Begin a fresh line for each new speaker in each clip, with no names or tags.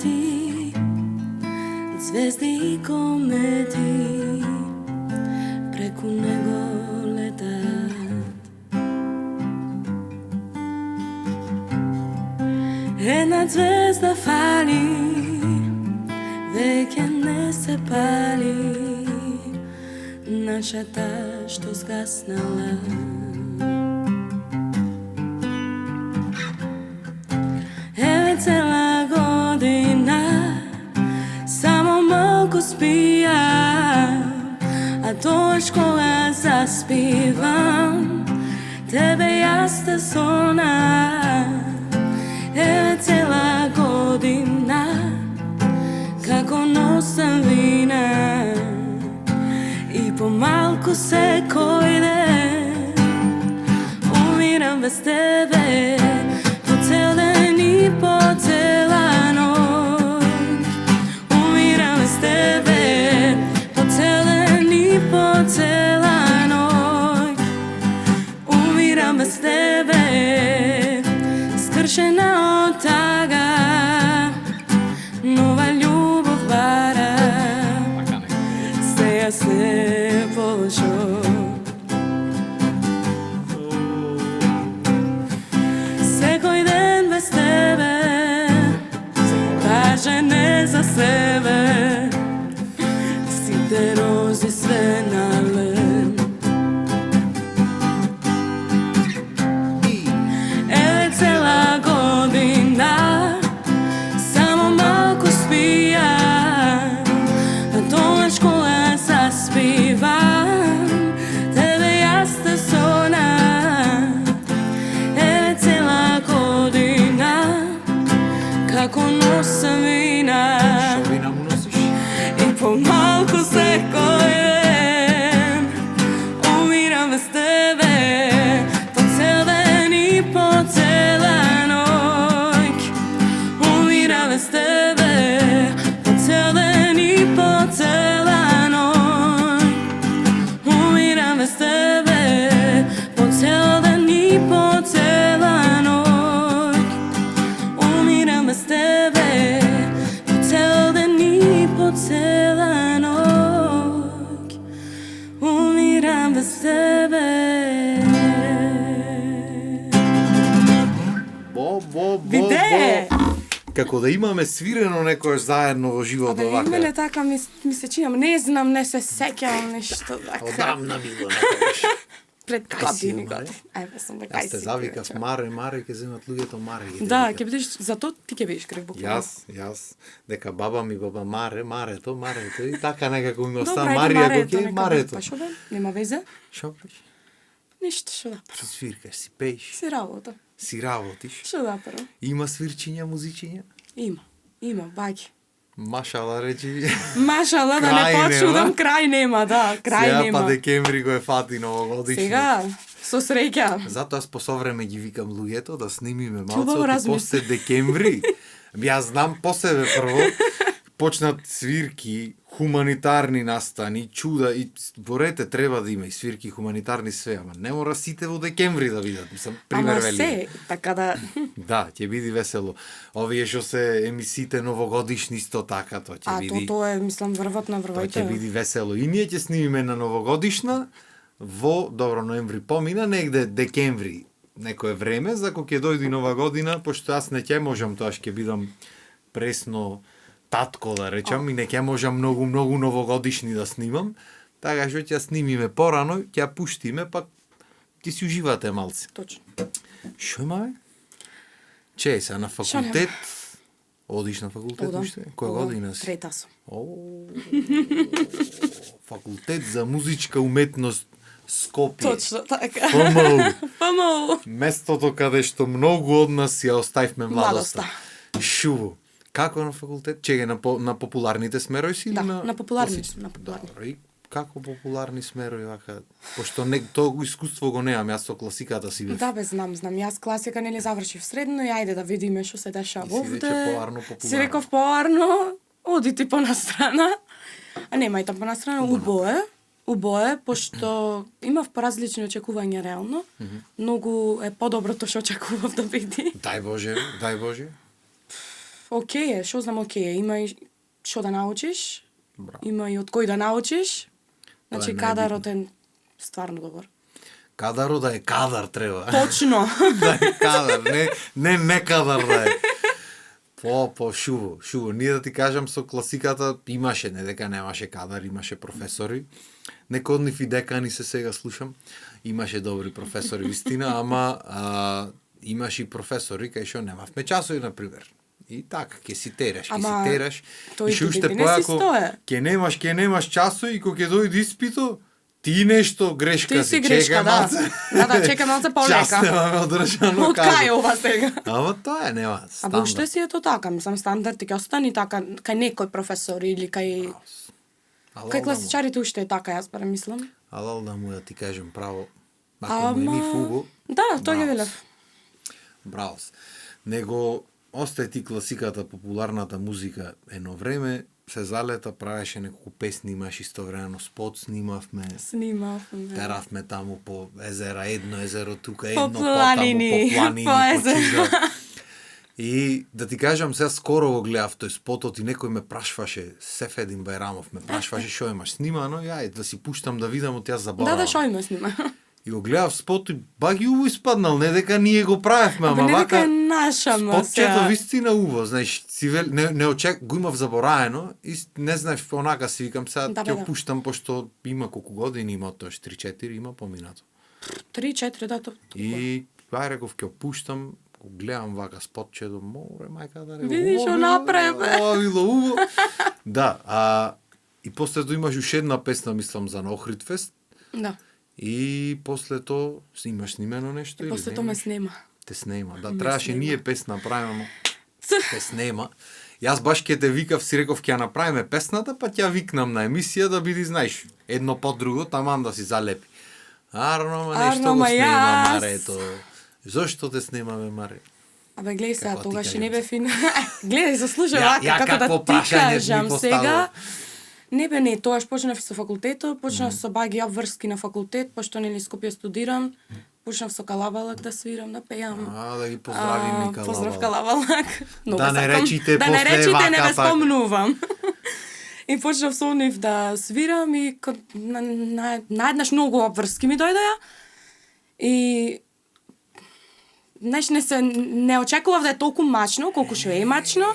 лети, звезди и комети преку него летат. Една звезда фали, веќе не се пали, нашата што згаснала. Еве цела година, само малку спијам, а тоаш кога заспивам, тебе јас те сонам. Еве цела година, како носам вина, и помалку секој ден умирам без тебе, по цел ден и по цела ноќ. Умирам без тебе, по цел ден и по цела ноќ. Умирам без тебе, скршена од тага, нова љубов барам, сеја се полошо. Секој ден без тебе, каже не за себе, сите рози све налем. Еве цела година, само малку спијам, а тоаш кога заспивам, тебе јас те сонам. Еве цела година, како носам вина,
Што вина му носиш?
и помалку секој ден умирам без тебе, по цел ден и по цела ноќ. Умирам без тебе, по цел ден и по цела ноќ. Умирам без тебе, по цел ден и по цела ноќ. Умирам без тебе, по цел ден и по цела ноќ. Умирам без тебе.
Бо.
Биде!
Како да имаме свирено некојаш заедно во живот
Абе,
овака.
име така ми се чинам, не знам, не се сеќавам нешто така.
Одамна било некојаш.
Пред
Кај си,
години.
маре?
Ајде сум бе,
Јас
кај
те
си.
завикав
човече.
Маре, ќе земат луѓето Маре.
Да, ќе бидеш, зато ти ќе бидеш крив буквално.
Јас, дека баба ми Марето, и така некако ми остана
Добра,
Марија,
нека
Марето.
Па шо бе, нема везе?
Шо правиш?
Ништо, шо да
Си
правам.
свиркаш, си пееш,
Си работа.
си работиш.
Шо да правам?
Има свирчиња, музичиња?
Има, баги.
Машала речи.
Машала, да не
Крај нема.
почудам, крај нема, да, крај
Сега
нема.
па декември го е фати новогодишно.
Сега, со среќа.
Затоа јас по совреме ги викам луѓето да снимиме
Убаво
малце, и
размисли.
после декември. Јас знам по себе прво, почнат свирки, хуманитарни настани, чуда и борете треба да има и свирки хуманитарни све, ама не мора сите во декември да видат, мислам, пример
Ама
вели.
се, така да...
Да, ќе биде весело. Овие што се емисиите новогодишни исто така, тоа ќе
А
биде.
тоа е, мислам, врвот на
Тоа ќе
врвојте.
биде весело. И ние ќе снимиме на новогодишна во, добро, ноември помина, негде декември некое време, за кога ќе дојде нова година, пошто јас не ќе можам, тоа ќе бидам пресно татко, да речам, и не ќе можам многу новогодишни да снимам, така што ќе снимиме порано, ќе ја пуштиме, па ќе си уживате малце.
Точно.
Шо имаме? Че, са на факултет? Одиш на факултет
Одам.
уште? Која година си?
Трета сум.
Факултет за музичка уметност Скопје.
Точно така.
ФМУ.
ФМУ.
Местото каде што многу од нас ја оставивме младоста.
Младоста.
Шубо. Како на факултет? Чеге на популарните смерови си или
Да,
на
на популарни
класични?
сум, на популарни.
Добро, и како популарни смерови вака? Пошто не тоа искуство го немам, јас со класиката си бев.
Да, бе, знам. Јас класика нели завршив средно и ајде да видиме што се дешава
И си
овде.
веќе поарно популарно.
Си реков поарно, оди ти понастрана. А немај там понастрана, убое, пошто имав поразлични очекувања реално. Многу е подоброто што очекував да биде.
Дај Боже, дај Боже.
окей е, што знам окей е. Има и што да научиш,
Браво.
има и од кој да научиш. Значи,
најбитно.
кадарот е стварно добар.
Кадаро да е кадар треба.
Точно.
Да е кадар, не кадар да е. Шубо. Ние да ти кажам со класиката имаше, не дека немаше кадар, имаше професори. Некои од нив и декани се сега слушам. Имаше добри професори вистина, ама имаше и професори кај што немавме часови на пример. И така, ќе си тераш,
тој
и што уште
не си
поако
стое.
ќе немаш часови и кога ќе дојде испито, ти нешто грешка
Ти си грешка,
чека
да.
малце.
Да, чека малце полека.
Час немаме одржано
Од кај ова сега?
Ама тоа нема
А
стандард.
уште си е то така, мислам стандард ќе остани така кај некој професор или кај класичарите уште е така, јас барем мислам.
Алал да му да ти кажем право. Ако му е ни фуго.
Да, тој ќе велев.
Браво. Него остај ти класиката, популарната музика едно време, се залета, правеше неколку песни, имаш истовремено спот, снимавме. Теравме таму по езера, едно езеро тука, едно
планини,
по планини,
по
по чуда. И да ти кажам, сега скоро го гледав тој спотот и некој ме прашваше, Сефедин Бајрамов ме прашваше што имаш снимано, и ај да си пуштам да видам, од јас заборавам.
Да, што има снима.
И го гледав спот и баги уво испаднал, не дека ние го правевме, ама
не дека
вака
е наша
спотчето вистина уво, знаеш, си не очек, го имав забораено и не знаеш, онака си викам сега ќе го пуштам, пошто има колку години има тоа, 3-4 има поминато.
3-4, да, тоа.
И ај реков ќе пуштам, го гледам вака спотчето, море мајка да реков.
Видиш што направи.
Ова било уво. Да, и после тоа имаш уште една песна, мислам, за Охридфест.
Да.
И после тоа имаш снимено нешто или
после тоа ме снема.
Те снема, да, требаше ние песна правиме, те снема. Јас баш ќе те викав, си реков ќе ја направиме песната, па ќе ја викнам на емисија да биде, знаеш, едно по друго, таман да си залепи. Арно, нешто го снема, Марето. Зошто те снимаме, Маре?
Абе, гледај сега, тогаш и не бе фин. Гледај, заслужа вака,
како
да ти кажам
ми
сега. Не бе, не, тоаш почнав со факултетот, почнав со баги обврски на факултет, пошто нели Скопје студирам, почнав со Калабалак да свирам, да пеам.
Да ги поздравим и Калабалак.
Поздрав Калабалак.
Да не речите
да
после
не речите,
вака
не ве
пак.
спомнувам. И почнав со нив да свирам и наеднаш многу обврски ми дојдоа. И знаеш, не очекував да е толку мачно, колку што е мачно.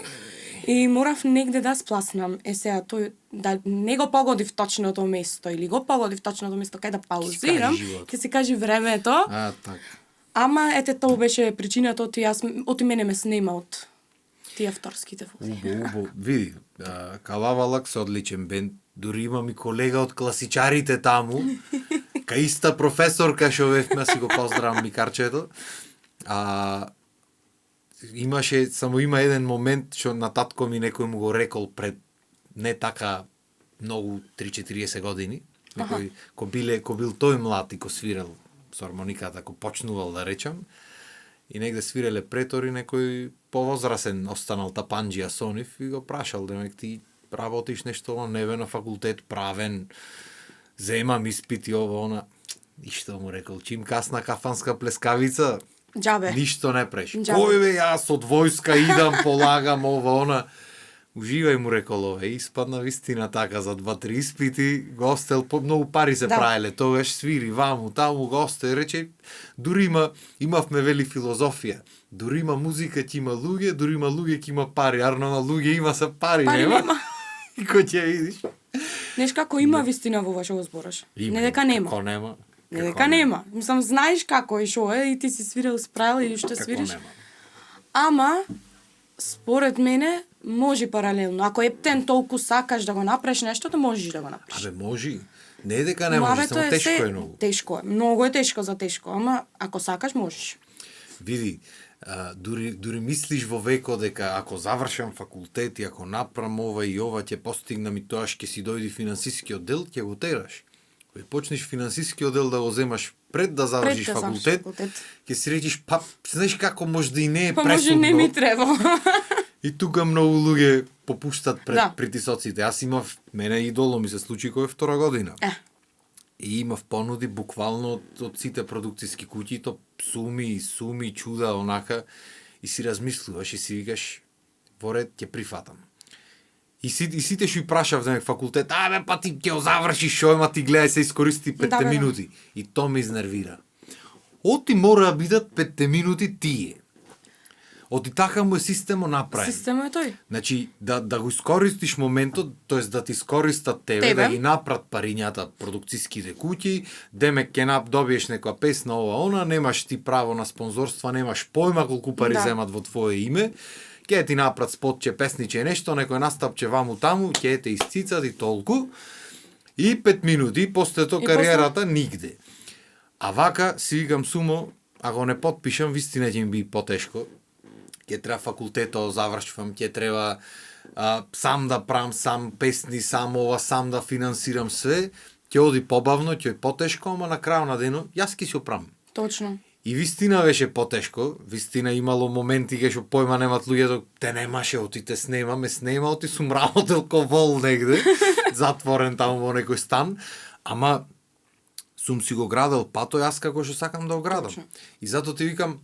И морав негде да спласнам. Сега, тој, да не го погодив точното место, или го погодив точното место кај да паузирам, ќе се кажи времето.
Така.
Ама, ете, тоа беше причината, оти мене ме снема од тие вторските функции.
Убо. Види, Калабалак се одличен бенд. Дури имам и колега од класичарите таму. Кај иста професорка што бевме, си го поздравам Микарчето. Има еден момент што на татко ми некој му го рекол пред не така многу 3-40 години. Некој ко бил тој млад и ко свирал со армониката, ко почнувал да речам. И негде свиреле претори, некој повозрасен останал тапанџија со нив и го прашал, демек ти работиш нешто во небе на факултет, правен, земам испити ово, она. И што му рекол, чим касна кафанска плескавица,
Џабе.
ништо не преш.
Џабе.
Кој бе, јас од војска идам, полагам ово, она. Уживај му рекол ова. Испадна вистина така за 2-3 испити, гостел, многу пари се правеле, тогаш свири ваму, таму госте, рече, дури имавме вели филозофија. Дури има музика, ќе има луѓе, дури има луѓе, ќе има пари. Арно на луѓе има се пари нема. И кој ќе видиш?
Неш како има вистина во вашето збораш. Не дека нема.
Како нема?
Не дека нема. Мислам, знаеш како е шо е и ти си свирил, справил и што свириш. Ама, според мене, може паралелно. Ако ептен толку сакаш да го направиш нештото, можеш да го направиш.
Абе, може. Не дека не може, само тешко е многу.
Тешко е. Многу е тешко за тешко, ама ако сакаш, можеш.
Види, дури мислиш во векот дека ако завршам факултет и ако направам ова и ова ќе постигнам и тоа ќе си дојди финансискиот дел, ќе го тераш. Кога почнеш финансискиот дел да го земаш пред да завршиш факултет, ќе си речиш, па, знаеш како може да и не е пресудно.
Па може не ми треба.
И тука многу луѓе попуштат пред притисоците. Јас имав, мене идоло ми се случи кој е втора година. И имав понуди буквално од сите продукциски куќи, то суми, чуда, онака, и си размислуваш и си викаш, во ред ќе прифатам. И сите што и прашав на факултет, па ти ќе завршиш шо, ма ти гледај се искористи 5 минути. И то ме изнервира. Оти мора да бидат 5 минути тие. Оти така му е системот направен.
Системот е тој.
Значи, да го искористиш моментот, тоест да ти искористат тебе, да ги напрат парињата продукцијските куќи, демек ќе добиеш некоја песна ова она, немаш ти право на спонзорства, немаш појма колку пари земат во твое име, ќе ти напрат спотче, песниче, нешто, некој настапче ваму таму, ќе те isцицат и толку. И 5 минути, после тоа кариерата нигде. А вака си викам сумо, ако не потпишам, вистина ќе ми би потешко. Ќе треба факултетот завршувам, ќе треба сам да правам, сам песни, сам ова, сам да финансирам све, ќе оди побавно, ќе е потешко, ама на крајот на денот јас ќе се оправам.
Точно.
И вистина беше потешко, вистина имало моменти кај што појма немат луѓето, те немаше, оти те снема, оти сум работел ко вол негде, затворен таму во некој стан, ама сум си го градел пато јас како што сакам да го градам. Точно. И затоа ти викам,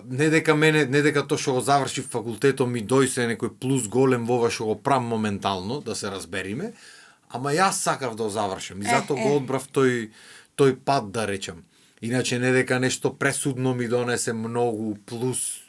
не дека тоа што го завршив факултетот ми дојсе некој плюс голем во ова што го правам моментално, да се разбериме, ама јас сакав да го завршам и затоа го одбрав тој пат, да речам. Иначе не дека нешто пресудно ми донесе многу плюс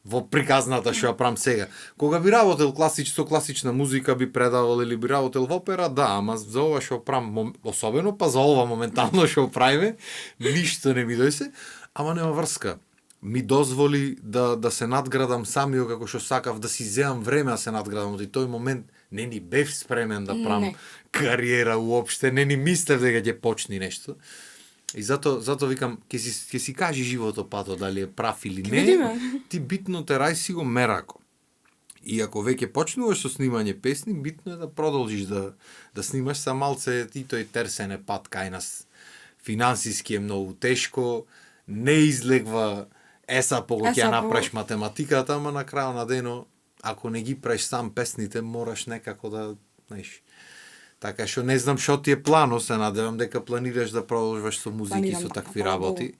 во приказната што ја правам сега. Кога би работел класична музика, би предавал или би работел во опера, да, ама за ова што правам, особено па за ова моментално што правиме, ништо не ми дојсе, ама нема врска. Ми дозволи да се надградам самиот како што сакав, да си земам време да се надградам. Од тој момент не ни бев спремен да правам кариера уопште, не ни мислев дека ќе почни нешто. И затоа викам, ќе си кажи животот пато дали е прав или не, ти битно терај си го мерако. И ако веќе почнуваш со снимање песни, битно е да продолжиш да снимаш, са малце и тој терсене пат кај нас. Финансиски е многу тешко, не излегва кога ќе направиш математиката, ама на крајот на дено, ако не ги правиш сам песните, мораш некако да, знаеш. Така што не знам што ти е плано, се надевам дека планираш да продолжуваш со музики, со такви работи.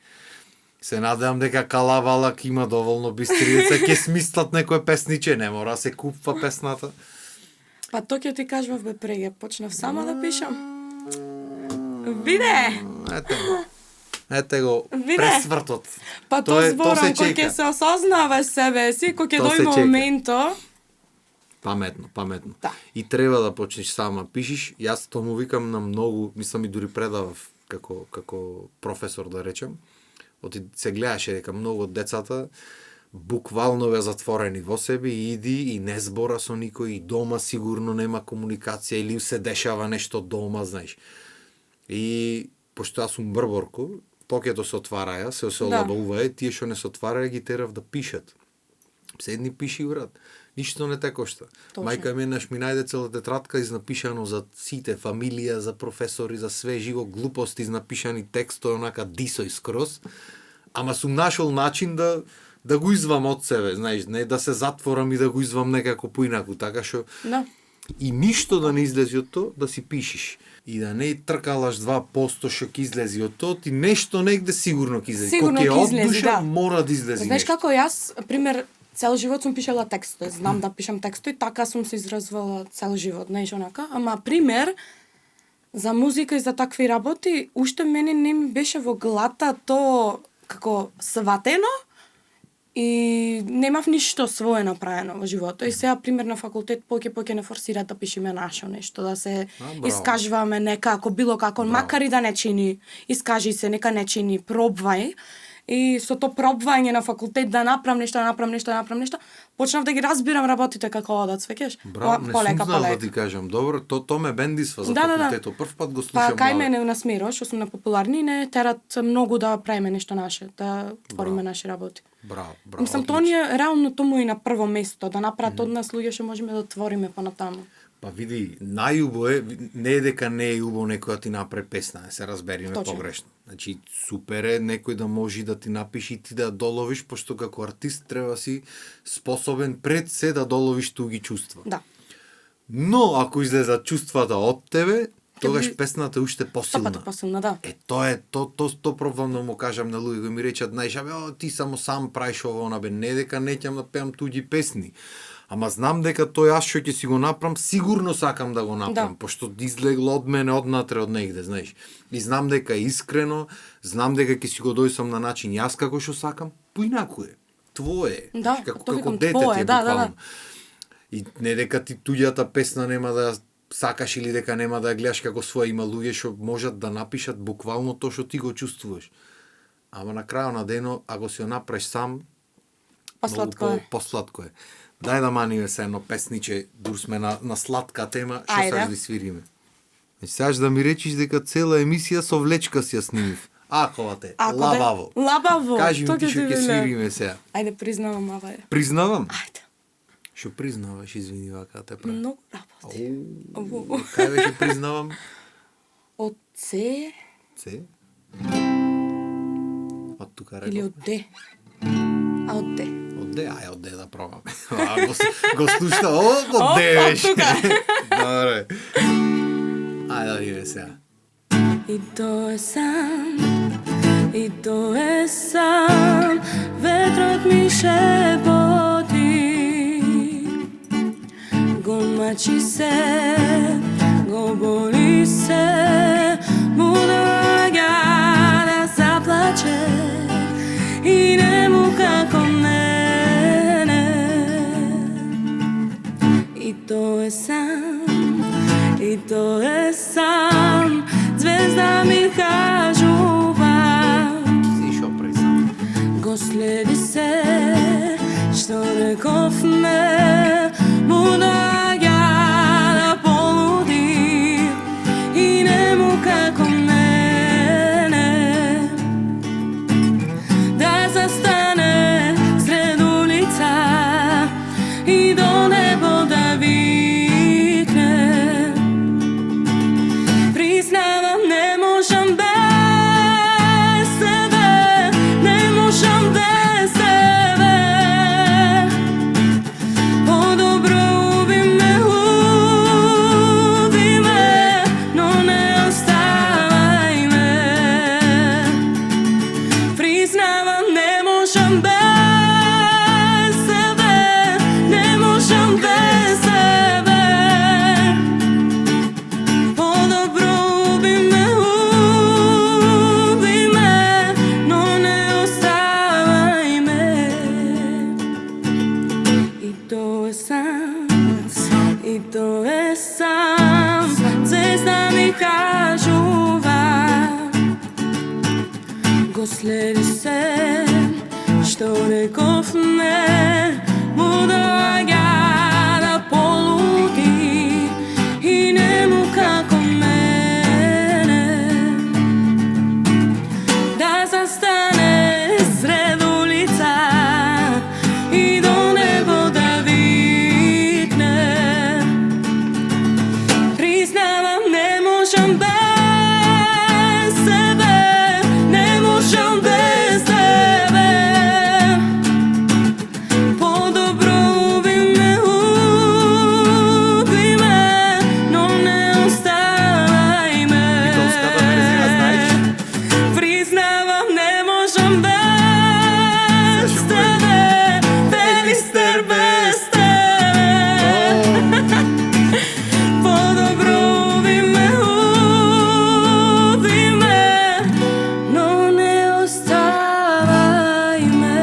Се надевам дека Калавалак има доволно бистрица, ќе смислат некој песниче, не мора се купва песната.
Па тоа ќе ти кажував бе преге, почнав сама да пишам. Виде!
Ете го, пресвртот.
Па тоа зборам, кој ќе се осознаваш себе си, кој ќе дојде моментот.
Паметно.
Да.
И треба да почнеш сама пишиш. Јас тоа му викам на многу, мислам и дури предавав како професор, да речем. Оти се гледаше дека многу од децата буквално беа затворени во себе и иди и не збора со никој, и дома сигурно нема комуникација или се дешава нешто дома, знаеш. И пошто јас сум брборко, покето се отвараја, се олабавуваја, тие што не се отвараја ги терав да пишат. Седни пиши урад. Ништо не те кошта. Мајка ми еднаш ми најде цела тетрадка изнапишано за сите, фамилија, за професори, за све живо, глупости, изнапишани текстови, онака дисој скроз. Ама сум нашол начин да го извам од себе, знаеш, не да се затворам и да го извам некако поинаку, така што и ништо да не излези од тоа, да си пишиш. И да не тркалаш 2% што ќе излези од тоа, ти нешто негде сигурно ќе излези. Кога ќе од душа, мора да излези.
Знаеш како јас, пример, цел живот сум пишала текстови, знам да пишам текстови, така сум се изразвала цел живот, знаеш онака, ама пример за музика и за такви работи, уште мене не ми беше во глата тоа како сватено и немав ништо свое направено во животот. И сега пример на факултет поќе не форсираат да пишеме нашо нешто, да се искажуваме некако, било како, макар и да не чини, искажи се, нека не чини, пробвај. И со тоа пробвање на факултет да направам нешто, почнав да ги разбирам работите како одат, свеќаш?
Браво, не сум знал да ти кажам. Добро, тоа ме бендисва за факултетот. Прв пат го слушам.
Па кај мене на Смиро, што сум на популарни, не терат многу да правиме нешто наше, да твориме наши работи.
Браво.
Мислам, тоа ни е реално тому и на прво место, да направат од нас луѓе што можеме да твориме понатаму.
Па види, најубо е, не е дека не е убаво некој да ти направи песна, се разбериме погрешно. Значи, супер е некој да може да ти напише и ти да доловиш, пошто како артист треба си способен пред се да доловиш туги чувства.
Да.
Но, ако излезат чувствата од тебе, тогаш песната е уште
100
посилна.
пати посилна, да.
Тоа е, то пробвам да му кажам на луѓе, ми речат, знаеш, ти само сам правиш ово, бе, не дека не ќам да пеам туѓи песни. Ама знам дека тој аз што ќе си го направам, сигурно сакам да го направам,
Да.
пошто излегло од мене однатре од негде, знаеш. И знам дека е искрено, знам дека ќе си го дојсам на начин јас како што сакам, поинаку е. Твое.
Да,
како
тоа викам,
дете
твое,
ти е
да,
буквално. И не дека ти туѓата песна нема да ја сакаш или дека нема да ја гледаш како своја, има луѓе што можат да напишат буквално тоа што ти го чувствуваш. Ама на крајот на денот, ако си ја направиш сам,
Посладко
многу
е.
посладко е. Дај да маниме се едно песниче, дур сме на сладка тема, што
Ајде.
саш да свириме. Значи, саш да ми речиш дека цела емисија со влечка си ја снимив. Аховате, лабаво.
Лабаво.
Кажи ми
тоа
ти што ќе
велам.
свириме сега.
Ајде, признавам, ава е.
Признавам?
Ајде.
Што признаваш, извини, вака те прави.
Многу работи.
Кај беше признавам?
Од С
Се? Од тука
или
реков.
од Д? А од Д.
Од Д, од Д да пробаме. Го слушна, од Д беше. Добре. Ајде да видиме сега.
И тоа е сам, и тоа е сам, ветрот ми шепоти, го мачи се, го боли се, му доаѓа да заплаче, и не му како мене. И тоа е сам, и тоа е сам, звезда ми кажува,
Си шо признам.
го следи се, што рековме, му доаѓа да полуди, и не му како мене, да застане сред улица и до небо да викне. Признавам, не можам без тебе, не можам без тебе. По-добро уби ме, но не оставај ме. Признавам, не можам без тебе, не можам без тебе. По-добро уби ме, но не оставај ме. И тоа е сам, и тоа е сам, звезда ми кажува, го следи се, што рековме, му доаѓа да полуди, и не му како мене, да застане сред улица и до небо да викне. Признавам, не можам без тебе, не можам без тебе. По-добро уби ме, но не оставај ме.
Битолската верзија, знаеш?
Признавам, не можам без
Слушам,
тебе, Белистер без тебе. По-добро уби ме, но не оставај ме.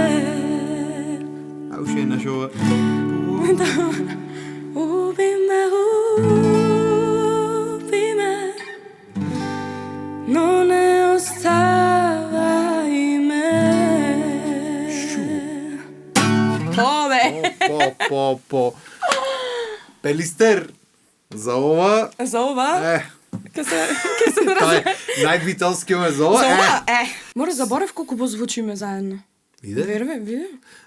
А уште еднаш ова.
Уби ме, но не оставај ме. Пове!
По. Пелистер, за ова...
За ова? Ке се
Тоа е најбитолски ме за ова.
За ова? Море заборев колку позвучиме заедно.
Иде?
Верувам.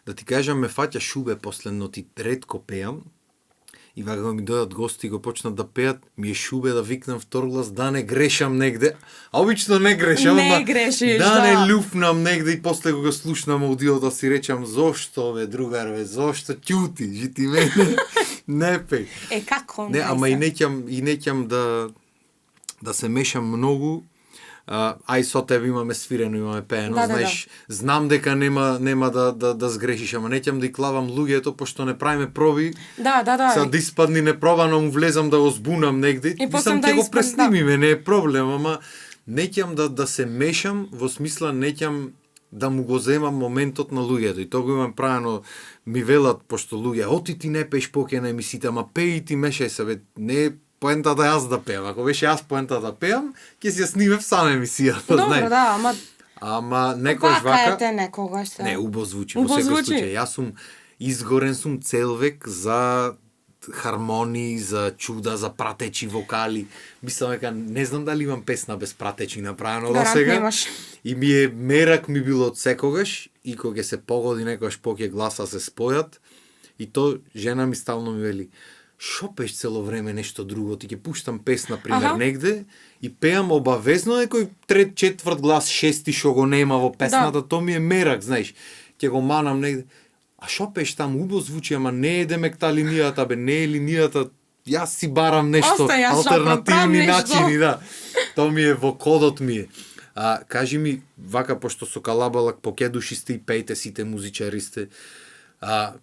Да ти кажам, ме фаќа шубе последно, ти ретко пеам. И вака ми дојдат гости и го почнат да пеат, ми е шубе да викнам втор глас, да не грешам негде. А обично не грешам,
Не
ама
грешиш,
да не
да.
люфнам негде и после кога слушнам аудио да си речам зошто бе, другар бе, зошто ќути, жити мене, не пеј.
Како?
Не, ама и неќам да се мешам многу. Ај со тебе имаме свирено, имаме пеено, знаеш, знам дека нема да сгрешиш, ама не ќам да и клавам луѓето, пошто не правиме проби.
Да.
Са да испадни непробано, му влезам да го збунам негде. Мислам, ќе го преснимиме, не е проблем, ама не ќам да се мешам, во смисла не ќам да му го земам моментот на луѓето. И тоа го имам правено, ми велат, пошто луѓе, оти ти не пееш поќе на емисиите, ама пеј и ти мешај се, бе, не е поента да јас да пеам. Ако беше јас поента да пеам, ќе си ја снимев сам емисијата.
Добро, да,
ама некојаш вака...
некогаш.
Не, убаво звучи. Во секој случај, јас сум изгорен сум цел век за хармонии, за чуда, за пратечи вокали. Мислам дека не знам дали имам песна без пратечи направено до сега. И мерак ми било од секогаш и кога се погоди некојаш поќе гласа се спојат и то жена ми стално ми вели: "Шо пееш цело време нешто друго, ти ќе пуштам песна пример негде и пеам обавезно некој трет, четврт глас, шести што го нема во песната, то ми е мерак, знаеш. Ќе го манам негде. А шо пееш таму, убаво звучи, ама не е демекта линијата, бе, не е линијата, јас си барам нешто, алтернативни начини, да. Тоа ми е во кодот ми е. Кажи ми, вака, пошто со Калабалак поќе души сте и пејте сите музичари сте,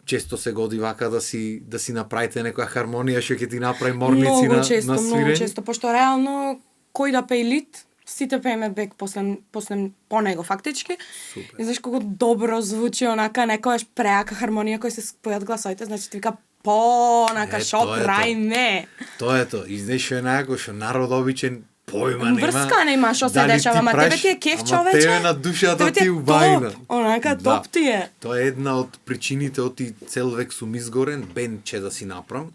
често се годи вака да си направите некоја хармонија што ќе ти направи морници на свирење?
Многу често, пошто реално кој да пее лид, сите пееме бек после по него фактички.
Супер.
И знаеш колку добро звучи онака некојаш преака хармонија кој се спојат гласовите, значи ти вика онака шо правиме.
Тоа е тоа. И знаеш што е најако, што народ обичен појма нема.
Врска нема што се дешава, ама тебе ти е кеф, човече.
Тебе на душата ти убајна.
Онака топ ти е.
Тоа е една од причините оти цел век сум изгорен, бенд че да си направам.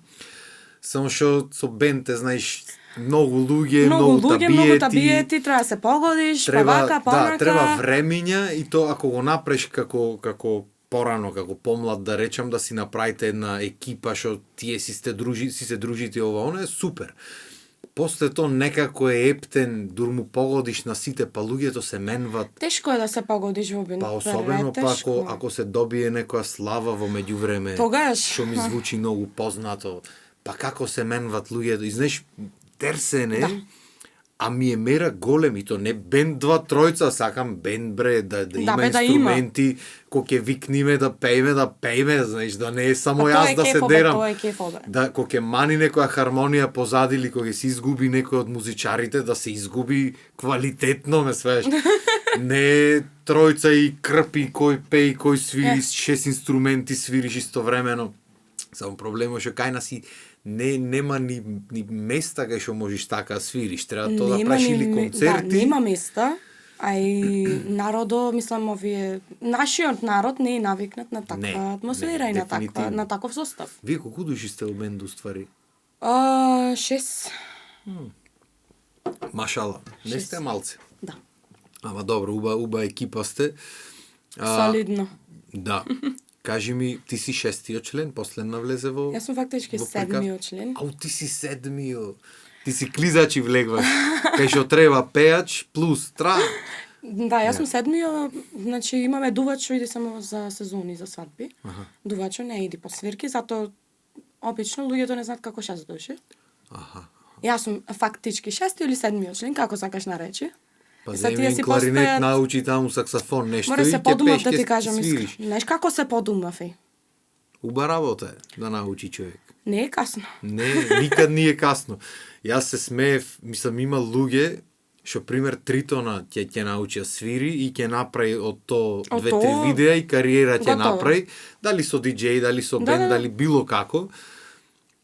Само што со бенд, знаеш, многу луѓе, многу табиети,
треба да се погодиш, па вака, па онака.
Да, треба времиња и то ако го направиш како порано, како помлад да речам, да си направите една екипа што тие си се дружите ова, она е супер. После тоа некако е ептен, дур му погодиш на сите, па луѓето се менват.
Тешко е да се погодиш во бенд.
Па особено ако се добие некоја слава во меѓувреме, што ми звучи многу познато, па како се менват луѓето, и знаеш, терсене, а ми е мера голем, и то не бенд 2-3, сакам бенд бре, да има инструменти, кој ќе викниме да пееме, знаеш, да не е само јас да се дерам. Да, кој ќе мани некоја хармонија позади или кој ќе се изгуби некој од музичарите, да се изгуби квалитетно, ме свеш. Не тројца и крпи кој пее, кој свири, 6 инструменти свириш истовремено. Само проблемот што кај нас и нема ни места кај што можеш така свириш, треба тоа да правиш или концерти.
Да, нема места, а и народо, мислам, нашиот народ не е навикнат на таква атмосфера и на таков состав.
Вие колку души сте у бенду ствари?
6.
Машала, не сте малци.
Да.
Ама добро, уба екипа сте.
Солидно.
Да. Кажи ми, ти си 6-тиот член, после навлезе во...
Јас сум фактички 7-миот член.
Ау, ти си 7-миот. Ти си клизачи влегваш. Кај што треба пеач плюс тра.
Да, јас сум 7-миот, значи имаме дувачо, иди само за сезони, за свадби. Дувачо не иди по свирки, затоа обично луѓето не знаат како 6 души. Јас сум фактички 6 или 7-миот член, како сакаш наречи.
Па земен кларинет научи таму саксофон нешто
и
ќе пееш,
да ти кажам,
свириш.
Знаеш како се подумав е?
Уба работа е да научи човек.
Не е касно.
Не, никад не е касно. Јас се смеев, мислам има луѓе што пример Тритона ќе научи да свири и ќе направи од тоа 2-3 видеа и кариера ќе направи, дали со диџеј, дали со бенд, дали било како.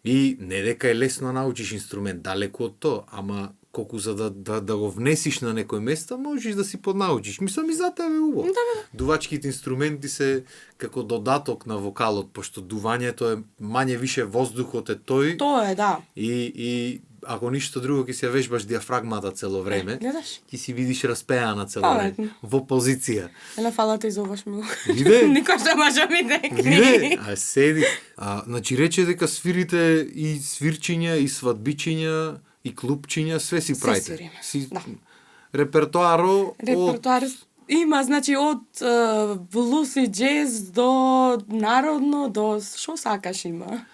И не дека е лесно да научиш инструмент, далеку од тоа, ама колку за да го внесиш на некој место, можеш да си поднаучиш. Мислам и за тебе убаво. Дувачките инструменти се како додаток на вокалот, пошто дувањето е мање више воздухот е тој.
Тоа е, да.
И ако ништо друго ќе се вежбаш диафрагмата цело време, ќе си видиш распеана цело време, во позиција.
Еле фала ти зоваш многу.
Иде?
Никош не може ми декни.
Иде? А седи. Значи рече дека свирите и свирчиња, и свадбичиња, и клубчиња, све си правите.
Да.
Репертоаро
има, значи, од блуз и джез до народно, до шо сакаш има.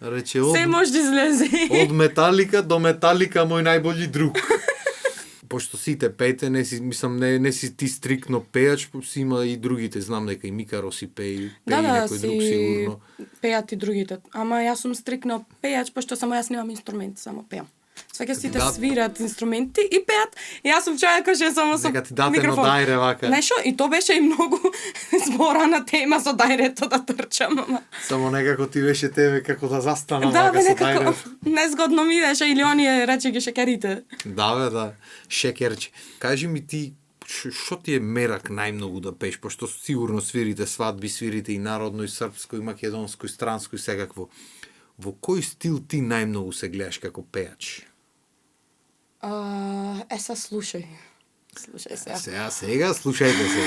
Рече,
се може да излезе.
Од Металика до Металика, мој најбољи друг. пошто сите пеете, не си ти стрикно пејач, си има и другите, знам дека и Мика Роси пее, пее и некој друг сигурно.
Пеат и другите. Ама јас сум стрикно пејач, пошто само јас немам инструмент, само пеам. Свеќе сите свират инструменти и пеат. Јас сум човек кој што само со
Нека ти дате
микрофон.
едно дајре вака.
Знаеш што? И то беше и многу зборана тема со дајрето да трчам, ама.
Само некако ти беше тебе како да застанам
Да,
вака
бе,
со
некако
дајрето.
незгодно ми беше или оние рече ги шекерите.
Да, бе, да. Шекерче. Кажи ми ти, што ти е мерак најмногу да пееш, пошто сигурно свирите свадби, свирите и народно, и српско, и македонско, и странско, и секакво. Во кој стил ти најмногу се гледаш како пеач?
Са слушај. Слушај се.
Сега, слушајте се.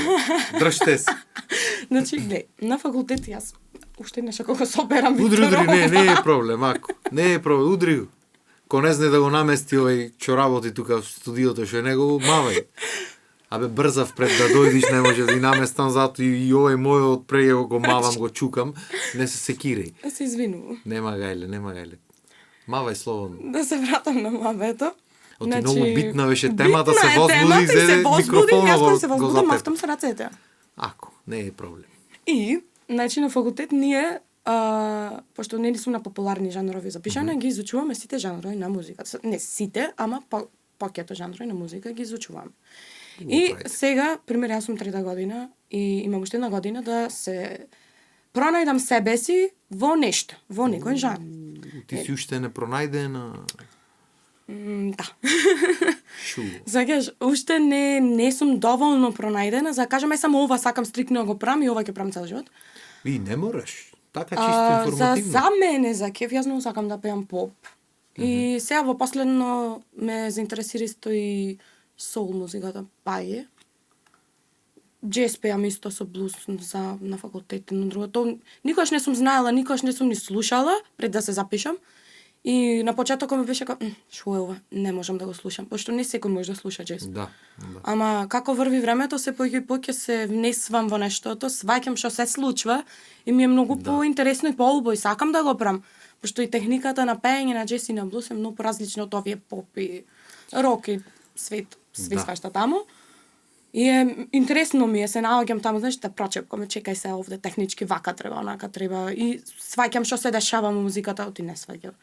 Држте се.
Значи, глеј, на факултет јас уште нешто кога соберам
Удри, не е проблем, ако. Не е проблем, удри го. Ко не знае да го намести овој што работи тука в студиото, што е негово, мавај. Абе, брзав пред да дојдиш, не може да и наместам, зато и овој мојот пред го мавам, го чукам, не се секирај.
Се извинувам.
Нема гајле. Мавај слободно.
Да се вратам на мавето.
Оти многу битна беше темата, се возбуди, зеде микрофонот
го се
го
возбудам,
запет.
мафтам се рацете.
Ако, не е проблем.
И, значи, на факултет ние, пошто не сум на популарни жанрови за пишање, ги изучуваме сите жанрови на музика. Не сите, ама пакето жанрови на музика ги изучуваме. И сега, пример, јас сум трета година и имам уште една година да се пронајдам себе си во нешто, во некој жанр.
Ти си уште непронајдена.
Да.
Шу.
Загаш, уште не сум доволно пронајдена за да кажам само ова сакам стрикно да го правам и ова ќе правам цел живот.
И не мораш. Така чисто информативно.
За мене, за кеф, јас многу сакам да пеам поп. И сега во последно ме заинтересира исто и соул музиката, паје. Джез пеам исто со блуз на факултет и на друго. То никогаш не сум знаела, никогаш не сум ни слушала пред да се запишам. И на почетокот ми беше како, шо е ова, не можам да го слушам, пошто не секој може да слуша джез.
Да.
Ама како врви времето, се поќе се внесвам во нештото, сваќам што се случва и ми е многу поинтересно и поубаво и сакам да го правам. Пошто и техниката на пеење на джез и на блуз е многу поразлична од овие поп и рок и свет, свашта таму. И е интересно ми е, се наоѓам таму, знаеш, да прочепкам, чекај се овде технички вака треба, онака треба и сваќам што се дешава во музиката, оти не сваќам.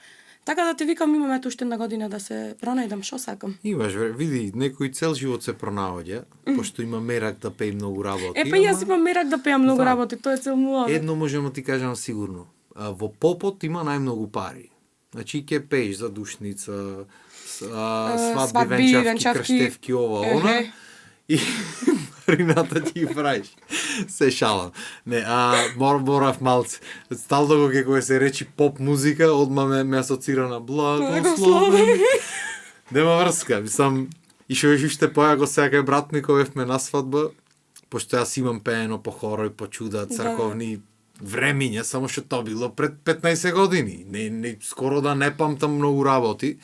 Така да ти викам, имаме уште една година да се пронајдам што сакам.
Имаш, види, некој цел живот се пронаоѓа, пошто има мерак да пее многу работи.
Па јас имам мерак да пеам многу работи, тоа е цел муа.
Едно можам да ти кажам сигурно. Во попот има најмногу пари. Значи ќе пееш за душница, свадби, венчавки, крштевки, ова, она. И Марината ти правиш. Се шалам. Не, морав малце. Стално кога се речи поп музика, одма ме асоцира на благословен. Нема врска. И шо уште појаго сега кај брат ми кој ме на свадба, пошто јас имам пеено по хоро и по чуда црковни времиња, само што тоа било пред 15 години. Не, скоро да не памтам многу работи.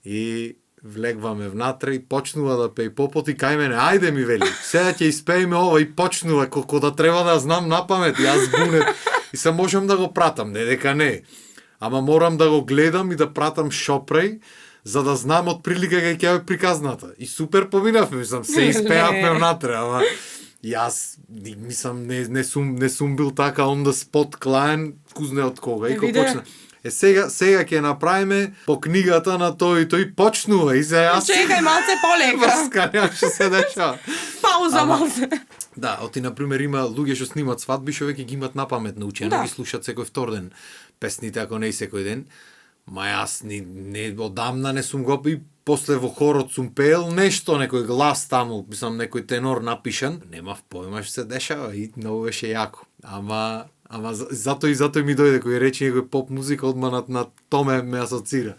И влегваме внатре и почнува да пее попот и кај мене, ајде ми вели, сега ќе испееме ова и почнува, колко да треба да знам напамет, јас бунет и се можам да го пратам, не дека не. Ама морам да го гледам и да пратам шопреј, за да знам од прилика кај ќе е приказната. И супер поминавме, се испеавме внатре, ама јас, не сум бил така on the spot клаен, кузне од кога, и ко почна. Сега ќе направиме по книгата на тој и тој почнува и се јас.
Чекај малце полека.
Врска, што се дешава.
Пауза малце.
Да, оти на пример има луѓе што снимаат свадби, што веќе ги имаат напамет научено, ги слушаат секој втор ден песните, ако не и секој ден. Ма јас не одамна не сум го и после во хорот сум пеел нешто, некој глас таму, мислам некој тенор напишан, немав појма што се дешава и многу беше јако. Ама затоа ми дојде кој рече некој поп музика одма на томе ме асоцира.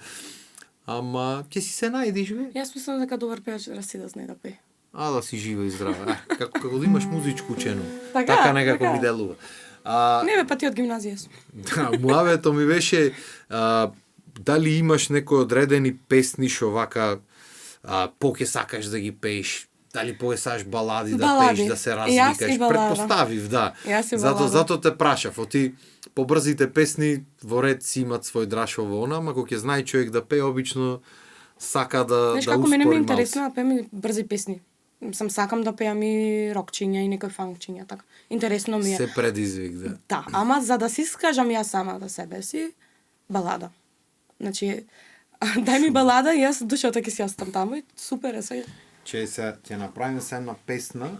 Ама ќе си се најдиш, бе.
Јас мислам дека добар пеач раси да знае да пее.
Да си жива и здрава. Како да имаш музичко учено. Така некако ми делува.
Не бе, па ти од гимназија сум.
Да, муавето ми беше дали имаш некои одредени песни што вака поќе сакаш да ги пееш. Дали поесаш балади да пееш, да се развикаш. Предпоставив, да. Зато те прашав. Оти побрзите песни во ред си имат свој драшово она, ама кога ќе знае човек да пее, обично сака да
Знаеш
да
како мене ми е
успори
интересно
малце.
да пеем и брзи песни. Сакам да пеам и рокчиња и некои фанкчиња, така. Интересно ми е.
Се предизвик, да.
Да, ама за да си скажам јас сама за себе си, балада. Значи, дај ми балада и јас душата ќе си јастам таму и супер е сега.
Ќе направиме се една песна,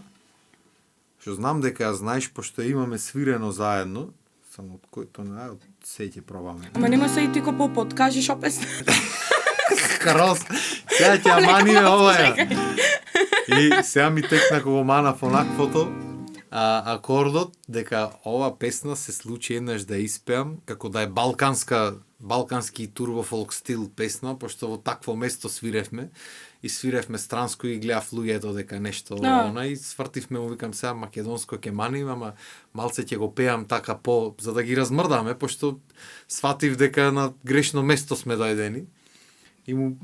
што знам дека ја знаеш, пошто имаме свирено заедно, само од којто не, од се ќе пробаме.
Ама немој се и ти ко попот, кажи шо песна.
Крос, сега ќе ја маниме оваја. И сега ми текна кога манав онаквото, акордот, дека ова песна се случи еднаш да испеам, како да е балкански турбо фолк стил песна, пошто во такво место свиревме и свиревме странско и гледав луѓето дека нешто она и свртивме, му викам сега македонско ќе маним, ама малце ќе го пеам така по за да ги размрдаме, пошто сватив дека на грешно место сме дојдени.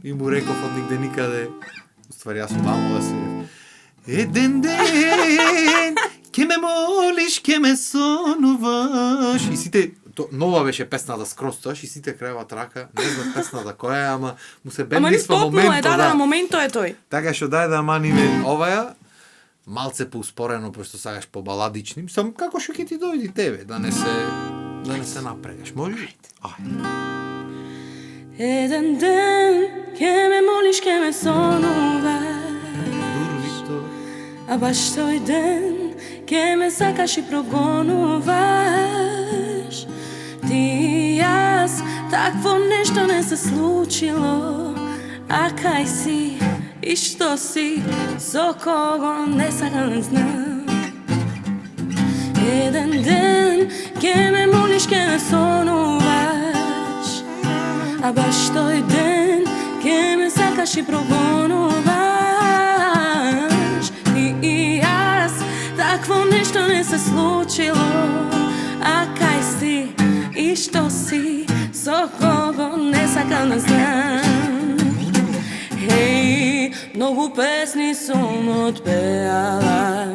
И му реков од нигде никаде, ствари јас одаму да свирев. Еден ден ке ме молиш, ке ме сонуваш. И сите, нова беше песната скросташ и сите крајва трака, не знам песната која е, ама му се бендисва моментот.
Да, моментот е тој.
Така што дај да маниме оваја, малце поуспорено, пошто сакаш побаладични, сам како што ќе ти дојди тебе, да не се напрегаш, може?
Еден ден ке ме молиш, ке ме сонуваш, а баш тој ден ке ме сакаш и прогонуваш. Ти и јас, такво нешто не се случило, а кај си и што си, со кого не сакам да знам. Еден ден ке ме молиш, ке ме сонуваш, а баш тој ден ке ме сакаш и прогонуваш. Ти и јас, такво нешто не се случило, а кај си и што си, со кого не сакам да знам. Хеј, многу песни сум отпеала,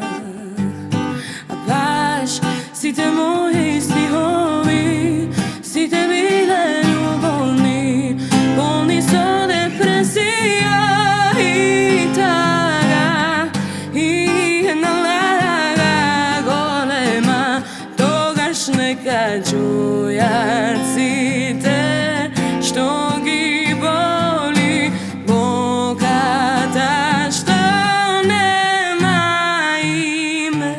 а баш сите мои стихови, сите биле љубовни, полни со депресија и тага, и една лага голема, тогаш нека чујат сите што ги боли боката што нема име,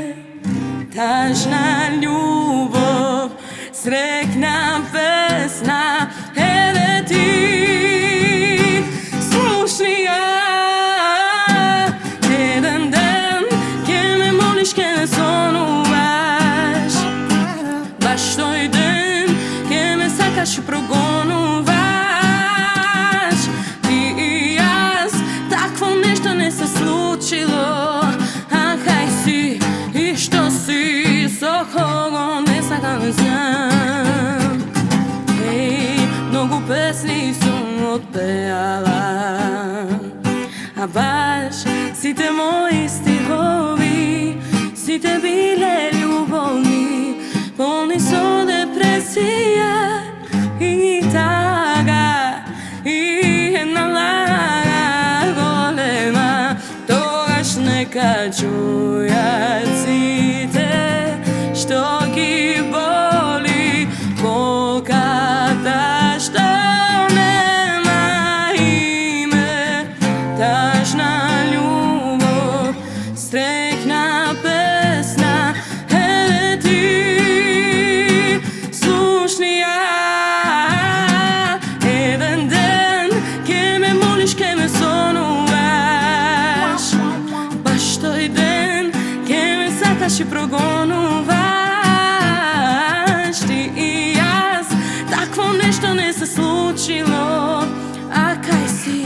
тажна љубов, срекна песна, еве ти слушни ја. Еден ден ке ме молиш, ке ме сонуваш, баш тој ден ке ме сакаш и прогонуваш. Ти и јас, такво нешто не се случило, а кај си и што си, со кого не сакам да знам. Еј, многу песни сум отпеала, а баш сите мои стихови, сите биле љубовни, полни со депресија и тага, и една лага голема, тогаш нека чујат сите што ги боли боката што нема име, тажна љубов, срекна песна, еве ти слушни ја. Еден ден ке ме молиш, ке ме сонуваш, баш тој ден ке ме сакаш и прогонуваш. Ти и јас, такво нешто не се случило, а кај си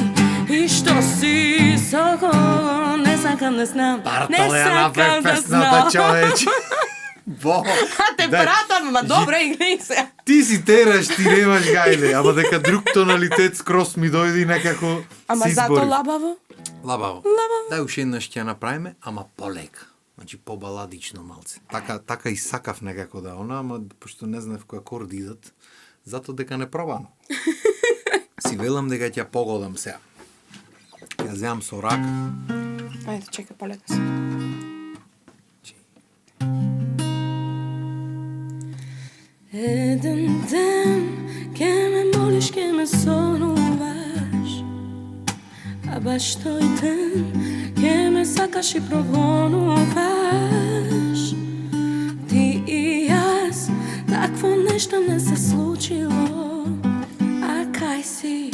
и што си, со кого не сакам да знам. Не сакам да знам.
човече. Бо,
А те пратам, ма добре игри се.
ти си тераш, ти немаш гајле, ама дека друг тоналитет скрос ми дојде и некако
Ама
се
зато
избори.
лабаво.
Лабаво.
Лабаво.
Дај уште еднаш ќе ја направиме, ама полека. Значи побаладично малце. Така и сакав некако да она, ама пошто не знаев кој акорд идат, зато дека не пробано. Си велам дека ќе ја погодам сега. Ја земам со рак.
Ајде, чекај, полека се. Еден ден ке ме молиш, ке ме сонуваш, а баш тој ден ке ме сакаш и прогонуваш. Ти и јас, такво нешто не се случило, а кај си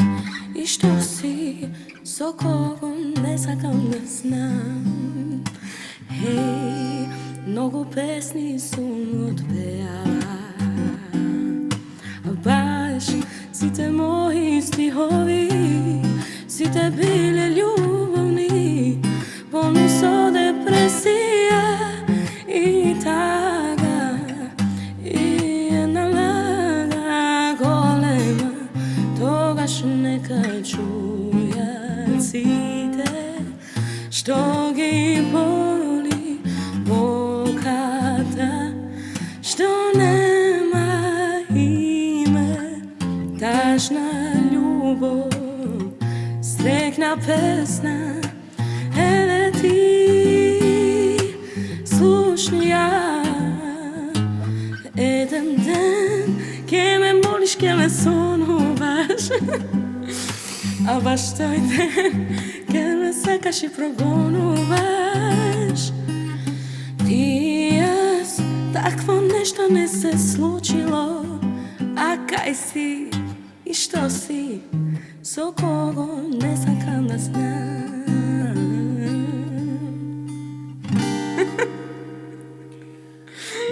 и што си, со кого не сакам да знам. Хеј, многу песни сум одпеала, а баш сите мои стихови, сите биле љубовни, полни со депресија и тага, и една лага голема, тогаш нека чујат сите, што ги боли боката, што нема име, тажна љубов, срекна песна, еве ти, слушни ја. Еден ден ке ме молиш, ке ме сонуваш, а баш тој ден ке ме сакаш и прогонуваш. Ти и јас, такво нешто не се случило, а кај си и што си, со кого не сакам да знам.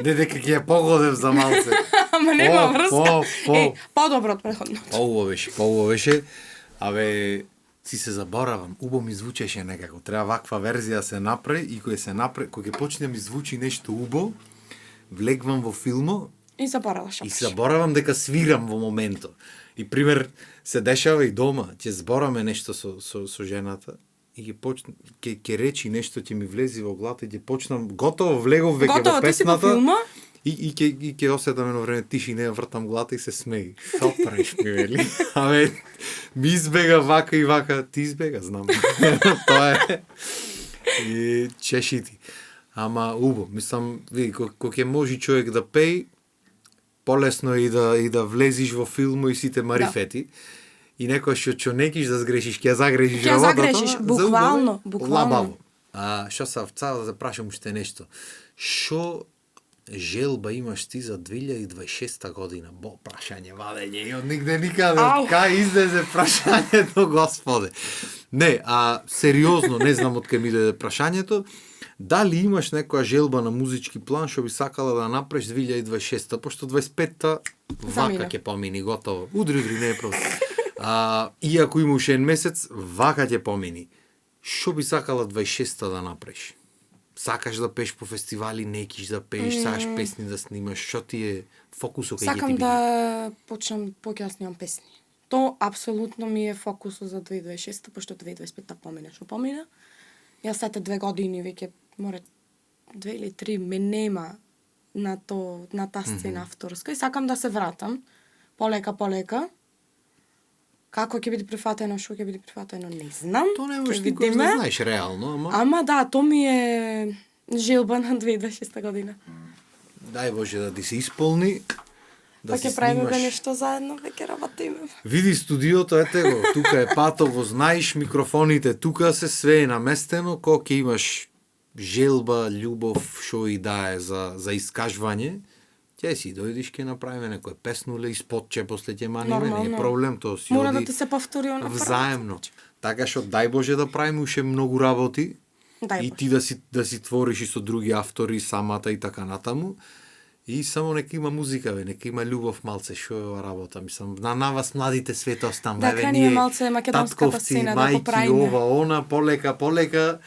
Дека ќе ја погодев за малце.
Ама нема врска.
По
Подобро од претходното.
Поубаво беше. Абе, си се заборавам, убаво ми звучеше некако. Треба ваква верзија се направи и кој се направи, кој ќе почне ми звучи нешто убаво, влегвам во филмо
И забораваш.
и заборавам дека свирам во моментот. И пример се дешава и дома, ќе збораме нешто со жената и ќе речи нешто, ќе ми влези во главата и ќе почнам, готово влегов веќе во
ти си во
песната.
филма?
И ќе осетам едно време тишина, ја вртам главата и се смеи. Што правиш ми, вели? Абе, ми избега вака и вака, ти избега, знам. Тоа е. И чеши ти. Ама убаво, мислам, види, кога ќе може човек да пее, полесно е и да влезиш во филмо и сите марифети. И некој што некиш да сгрешиш, ќе загрешиш
Ќе
работата.
загрешиш, буквално.
Лабаво. Што се вцава да прашам уште нешто. Што желба имаш ти за 2026 година? Бо прашање, вадење, и од нигде никаде, кај излезе прашањето, господе. Не, сериозно, не знам од кај ми дојде прашањето. Дали имаш некоја желба на музички план што би сакала да направиш 2026-та, пошто 25-та вака ќе помини, готово. Удри, не е просто. И ако има уште 1 месец, вака ќе помини. Што би сакала 26-та да направиш? Сакаш да пееш по фестивали, некиш да пееш, сакаш песни да снимаш, што ти е фокусот кај ќе ти биде?
Сакам да почнам поќе да снимам песни. То апсолутно ми е фокусот за 2026-та, пошто 2025-та помина што помина. Јас сете 2 години веќе море 2 или 3 ме нема на таа сцена авторска и сакам да се вратам полека. Како ќе биде прифатено, што ќе биде прифатено, не знам.
То не можеш никој да знаеш реално,
Ама да, то ми е желба на 2026 година.
Дај Боже да ти се исполни, да се
ќе правиме
снимаш.
нешто заедно, веќе работиме.
Види студиото, ете го, тука е Пато, го знаеш, микрофоните тука се, све е наместено, кога ќе имаш желба, љубов, што и да е за искажвање, ќе си дојдиш, ќе направиме некој песнуле и спотче, после ќе маниме, не е проблем, тоа си
Мора
оди
да ти се повтори на
взаемно. Така што дај Боже да правиме уште многу работи и ти да си твориш и со други автори, самата и така натаму. И само нека има музика, нека има љубов малце, што е ова работа, мислам, на вас младите свет остам,
да крениме малце македонската сцена, да го правиме.
Ова, она, полека,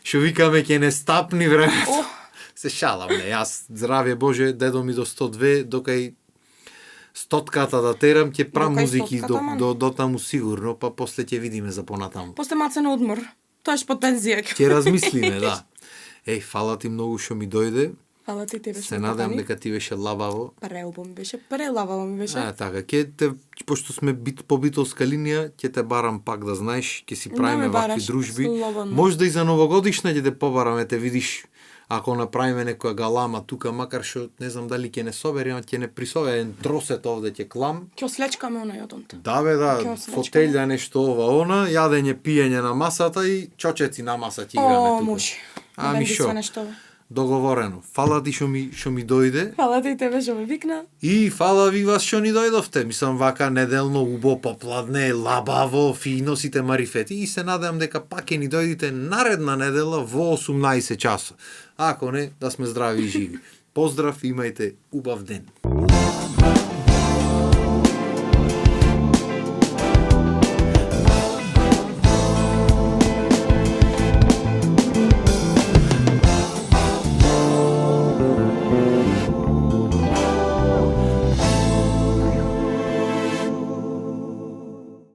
што викаме ќе не стапни време. Се шалам, не, јас, здравје Боже, дедо ми до 102, докај 100-ката да терам, ќе прам музики до таму сигурно, па после ќе видиме за понатаму.
После малце на одмор, тоа е под пензија.
Ќе размислиме, да. Фала ти многу што ми дојде.
Фала ти, тебе
Се надевам дека ти беше лабаво.
Преубаво ми беше, прелабаво ми беше.
Така, пошто сме по битолска линија, ќе те барам пак да знаеш, ќе си правиме вакви дружби.
Слободно.
Можда и за новогодишна ќе те побараме, те видиш, ако направиме некоја галама тука, макар што не знам дали ќе не собере, ќе не присове еден тросет овде ќе клам.
Ќе ослечкаме онај одонта.
Да бе, да, фотелја нешто ова она, јадење, пиење на масата и чочеци на маса ќе играме тука.
Може.
Ами шо? Договорено. Фала ти што ми дојде.
Фала ти тебе што ме викна.
И фала ви вас што ни дојдовте. Мислам вака неделно убо попладне, лабаво, фино сите марифети и се надевам дека пак ќе ни дојдите наредна недела во 18 часа. Ако не, да сме здрави и живи. Поздрав, имајте убав ден.